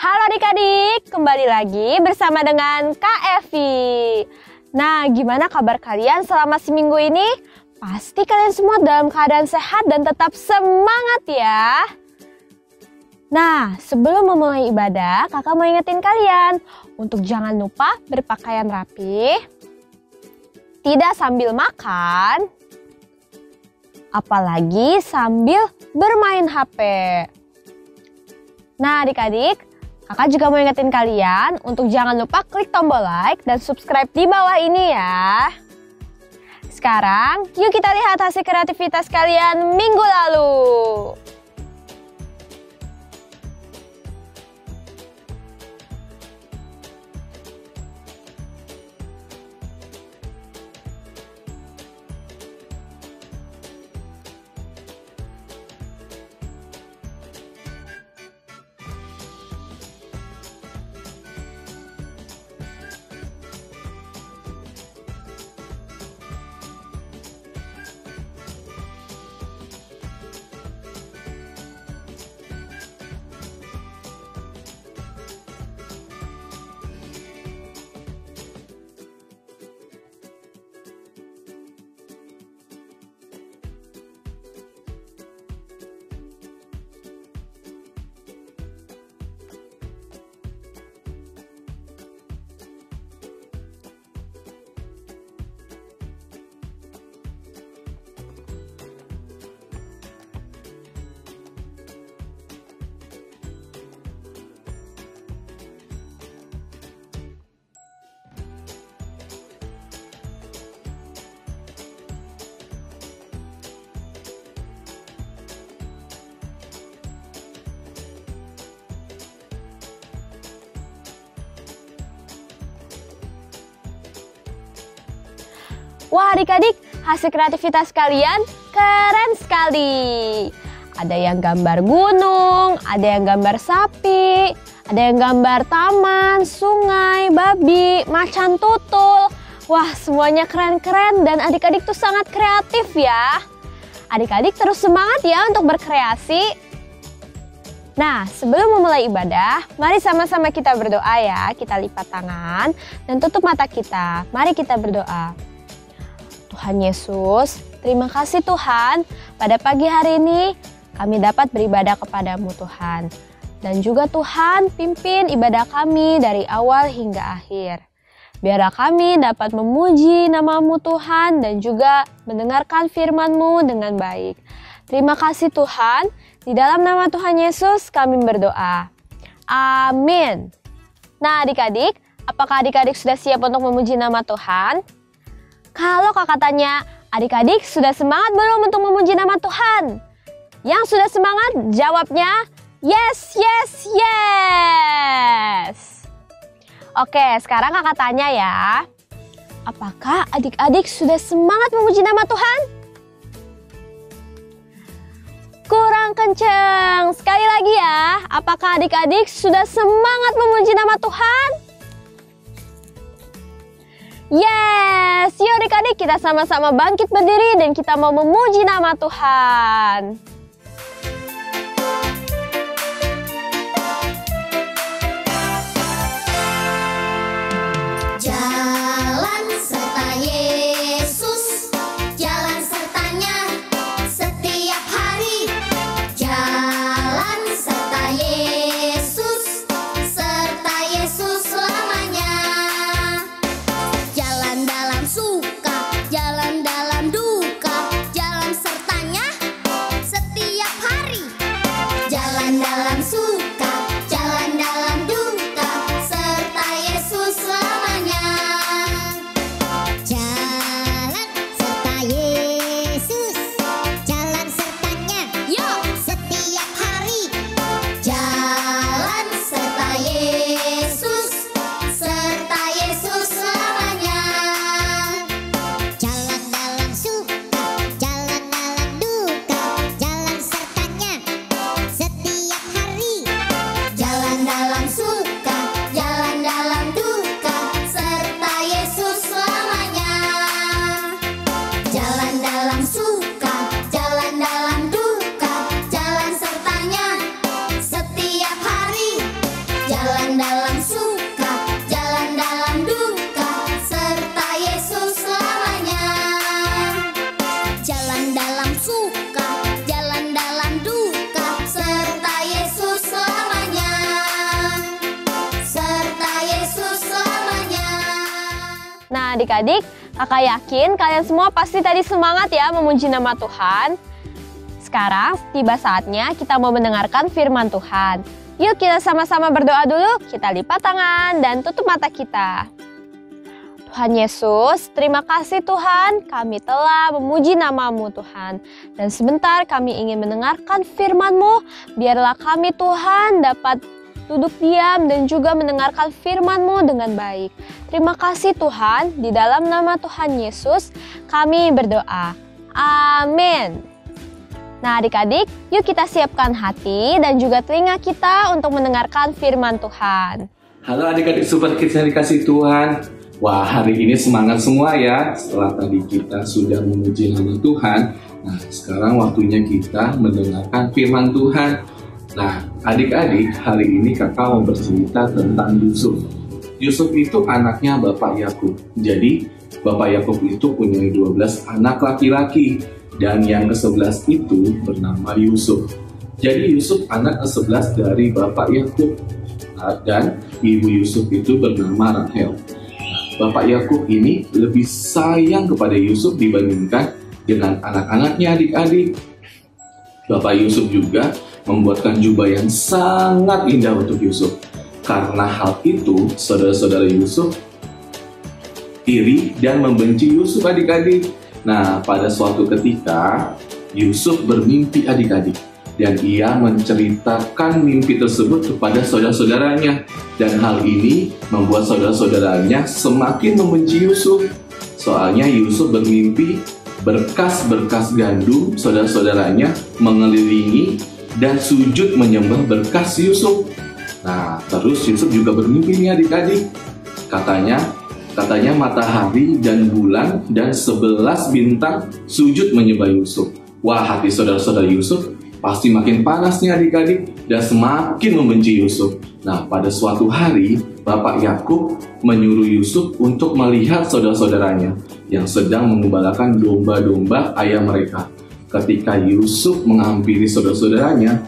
Halo adik-adik, kembali lagi bersama dengan Kak Evi. Nah, gimana kabar kalian selama seminggu ini? Pasti kalian semua dalam keadaan sehat dan tetap semangat ya. Nah, sebelum memulai ibadah, kakak mau ingetin kalian untuk jangan lupa berpakaian rapi, tidak sambil makan, apalagi sambil bermain HP. Nah adik-adik, kakak juga mau ingetin kalian untuk jangan lupa klik tombol like dan subscribe di bawah ini ya. Sekarang, yuk kita lihat hasil kreativitas kalian minggu lalu. Wah adik-adik, hasil kreativitas kalian keren sekali. Ada yang gambar gunung, ada yang gambar sapi, ada yang gambar taman, sungai, babi, macan tutul. Wah semuanya keren-keren dan adik-adik tuh sangat kreatif ya. Adik-adik terus semangat ya untuk berkreasi. Nah sebelum memulai ibadah, mari sama-sama kita berdoa ya. Kita lipat tangan dan tutup mata kita. Mari kita berdoa. Tuhan Yesus, terima kasih Tuhan, pada pagi hari ini kami dapat beribadah kepadamu Tuhan. Dan juga Tuhan pimpin ibadah kami dari awal hingga akhir. Biarlah kami dapat memuji nama-Mu Tuhan dan juga mendengarkan firman-Mu dengan baik. Terima kasih Tuhan, di dalam nama Tuhan Yesus kami berdoa. Amin. Nah adik-adik, apakah adik-adik sudah siap untuk memuji nama Tuhan? Kalau kakak tanya, adik-adik sudah semangat belum untuk memuji nama Tuhan? Yang sudah semangat, jawabnya yes, yes, yes. Oke, sekarang kakak tanya ya. Apakah adik-adik sudah semangat memuji nama Tuhan? Kurang kenceng. Sekali lagi ya, apakah adik-adik sudah semangat memuji nama Tuhan? Yes, yuk adik-adik kita sama-sama bangkit berdiri dan kita mau memuji nama Tuhan. Jalan serta Yesus, jalan sertanya setiap hari. Jalan serta Yesus selamanya. Jalan dalam suka, jalan dalam duka, jalan sertanya adik-adik, kakak yakin kalian semua pasti tadi semangat ya memuji nama Tuhan. Sekarang tiba saatnya kita mau mendengarkan firman Tuhan. Yuk kita sama-sama berdoa dulu, kita lipat tangan dan tutup mata kita. Tuhan Yesus, terima kasih Tuhan, kami telah memuji nama-Mu Tuhan. Dan sebentar kami ingin mendengarkan firman-Mu, biarlah kami Tuhan dapat duduk diam dan juga mendengarkan firman-Mu dengan baik. Terima kasih Tuhan, di dalam nama Tuhan Yesus kami berdoa. Amin. Nah adik-adik, yuk kita siapkan hati dan juga telinga kita untuk mendengarkan firman Tuhan. Halo adik-adik Super Kids yang dikasih Tuhan. Wah, hari ini semangat semua ya. Setelah tadi kita sudah memuji nama Tuhan, nah sekarang waktunya kita mendengarkan firman Tuhan. Nah, adik-adik, hari ini kakak mau bercerita tentang Yusuf. Yusuf itu anaknya Bapak Yakub. Jadi, Bapak Yakub itu punya 12 anak laki-laki. Dan yang ke-11 itu bernama Yusuf. Jadi, Yusuf anak ke-11 dari Bapak Yakub. Dan ibu Yusuf itu bernama Rahel. Bapak Yakub ini lebih sayang kepada Yusuf dibandingkan dengan anak-anaknya adik-adik. Bapak Yusuf juga membuatkan jubah yang sangat indah untuk Yusuf. Karena hal itu, saudara-saudara Yusuf iri dan membenci Yusuf adik-adik. Nah, pada suatu ketika, Yusuf bermimpi adik-adik. Dan ia menceritakan mimpi tersebut kepada saudara-saudaranya. Dan hal ini membuat saudara-saudaranya semakin membenci Yusuf. Soalnya Yusuf bermimpi berkas-berkas gandum saudara-saudaranya mengelilingi dan sujud menyembah berkas Yusuf. Nah, terus Yusuf juga bermimpi nih adik-adik. Katanya matahari dan bulan dan 11 bintang sujud menyembah Yusuf. Wah, hati saudara-saudara Yusuf pasti makin panas nih adik-adik dan semakin membenci Yusuf. Nah, pada suatu hari, Bapak Yakub menyuruh Yusuf untuk melihat saudara-saudaranya yang sedang mengembalakan domba-domba ayah mereka. Ketika Yusuf menghampiri saudara-saudaranya,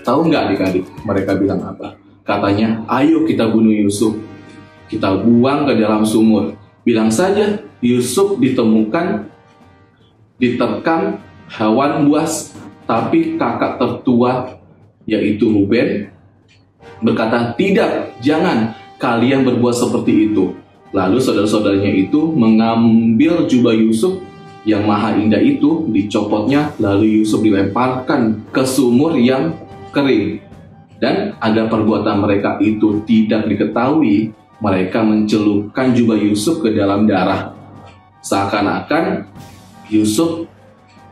tahu nggak adik-adik mereka bilang apa? Katanya, ayo kita bunuh Yusuf. Kita buang ke dalam sumur. Bilang saja Yusuf ditemukan diterkam hewan buas, tapi kakak tertua yaitu Ruben berkata, tidak, jangan kalian berbuat seperti itu. Lalu saudara-saudaranya itu mengambil jubah Yusuf yang maha indah itu, dicopotnya, lalu Yusuf dilemparkan ke sumur yang kering. Dan agar perbuatan mereka itu tidak diketahui, mereka mencelupkan jubah Yusuf ke dalam darah. Seakan-akan Yusuf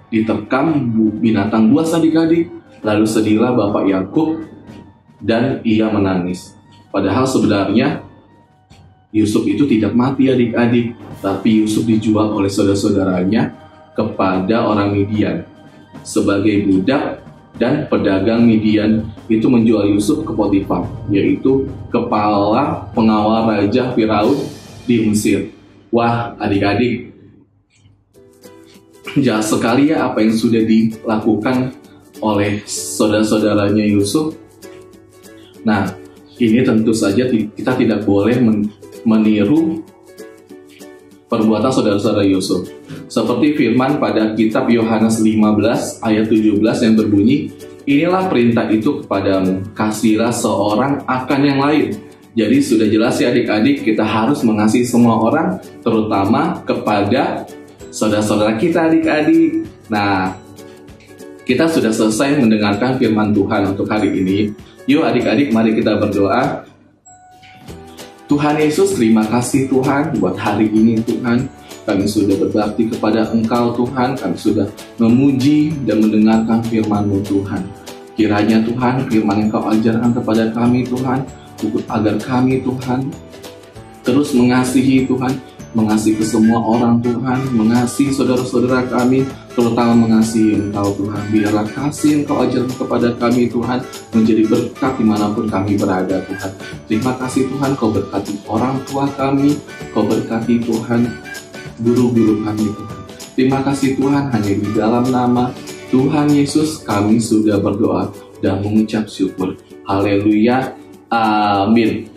diterkam binatang buas adik-adik. Lalu sedihlah Bapak Yakub dan ia menangis. Padahal sebenarnya Yusuf itu tidak mati adik-adik, tapi Yusuf dijual oleh saudara-saudaranya kepada orang Midian sebagai budak. Dan pedagang Midian itu menjual Yusuf ke Potifar, yaitu kepala pengawal Raja Firaun di Mesir. Wah adik-adik, jahat sekali ya apa yang sudah dilakukan oleh saudara-saudaranya Yusuf. Nah, ini tentu saja kita tidak boleh meniru perbuatan saudara-saudara Yusuf. Seperti firman pada kitab Yohanes 15 ayat 17 yang berbunyi, inilah perintah itu kepadamu, kasihilah seorang akan yang lain. Jadi sudah jelas ya adik-adik, kita harus mengasihi semua orang, terutama kepada saudara-saudara kita adik-adik. Nah, kita sudah selesai mendengarkan firman Tuhan untuk hari ini. Yuk adik-adik, mari kita berdoa. Tuhan Yesus, terima kasih Tuhan buat hari ini Tuhan. Kami sudah berbakti kepada Engkau Tuhan. Kami sudah memuji dan mendengarkan firman-Mu Tuhan. Kiranya Tuhan, firman yang Kau ajarkan kepada kami Tuhan, agar kami Tuhan terus mengasihi Tuhan, mengasihi ke semua orang Tuhan, mengasihi saudara-saudara kami, terutama mengasihi Engkau Tuhan. Biarlah kasih Engkau ajarkan kepada kami Tuhan menjadi berkat dimanapun kami berada Tuhan. Terima kasih Tuhan, Kau berkati orang tua kami, Kau berkati Tuhan guru-guru kami Tuhan. Terima kasih Tuhan, hanya di dalam nama Tuhan Yesus kami sudah berdoa dan mengucap syukur. Haleluya, amin.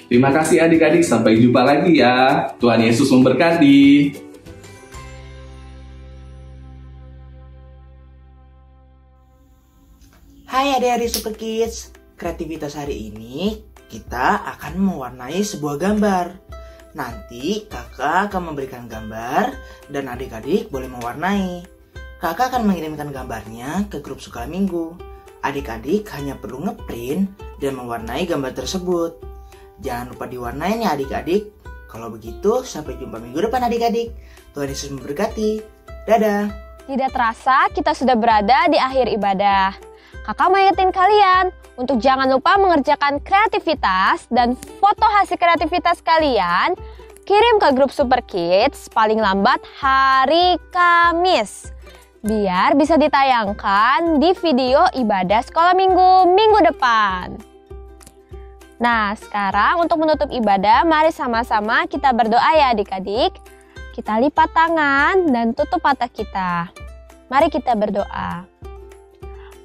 Terima kasih adik-adik, sampai jumpa lagi ya. Tuhan Yesus memberkati. Hai adik-adik Super Kids, kreativitas hari ini kita akan mewarnai sebuah gambar. Nanti kakak akan memberikan gambar dan adik-adik boleh mewarnai. Kakak akan mengirimkan gambarnya ke grup sekolah minggu. Adik-adik hanya perlu ngeprint dan mewarnai gambar tersebut. Jangan lupa diwarnain ya adik-adik. Kalau begitu, sampai jumpa minggu depan adik-adik. Tuhan Yesus memberkati. Dadah. Tidak terasa kita sudah berada di akhir ibadah. Kakak mau ingetin kalian untuk jangan lupa mengerjakan kreativitas dan foto hasil kreativitas kalian kirim ke grup Super Kids paling lambat hari Kamis. Biar bisa ditayangkan di video ibadah sekolah minggu depan. Nah, sekarang untuk menutup ibadah, mari sama-sama kita berdoa ya adik-adik. Kita lipat tangan dan tutup mata kita. Mari kita berdoa.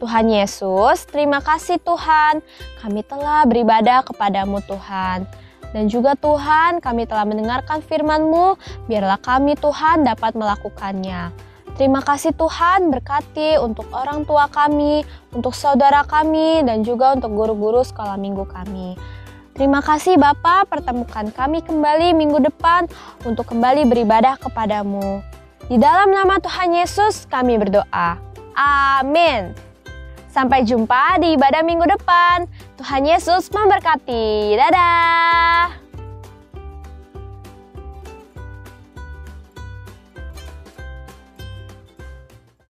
Tuhan Yesus, terima kasih Tuhan, kami telah beribadah kepadamu Tuhan. Dan juga Tuhan, kami telah mendengarkan firman-Mu, biarlah kami Tuhan dapat melakukannya. Terima kasih Tuhan, berkati untuk orang tua kami, untuk saudara kami, dan juga untuk guru-guru sekolah minggu kami. Terima kasih Bapa, pertemukan kami kembali minggu depan untuk kembali beribadah kepadamu. Di dalam nama Tuhan Yesus kami berdoa. Amin. Sampai jumpa di ibadah minggu depan. Tuhan Yesus memberkati. Dadah.